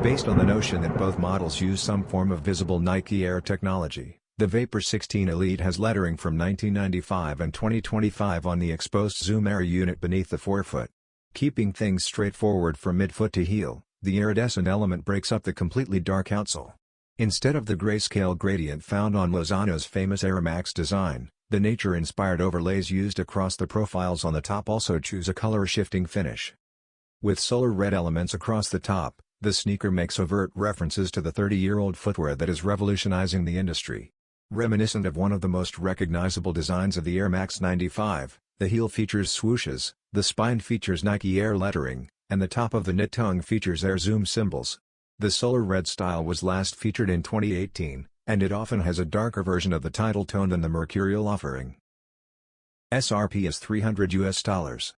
Based on the notion that both models use some form of visible Nike Air technology, the Vapour 16 Elite has lettering from 1995 and 2025 on the exposed zoom air unit beneath the forefoot. Keeping things straightforward from midfoot to heel, the iridescent element breaks up the completely dark outsole. Instead of the grayscale gradient found on Lozano's famous Air Max design, the nature-inspired overlays used across the profiles on the top also choose a color-shifting finish. With solar red elements across the top, the sneaker makes overt references to the 30-year-old footwear that is revolutionizing the industry. Reminiscent of one of the most recognizable designs of the Air Max 95, the heel features swooshes, the spine features Nike Air lettering, and the top of the knit tongue features airzoom symbols. The solar red style was last featured in 2018, and it often has a darker version of the title tone than the Mercurial offering. SRP is $300.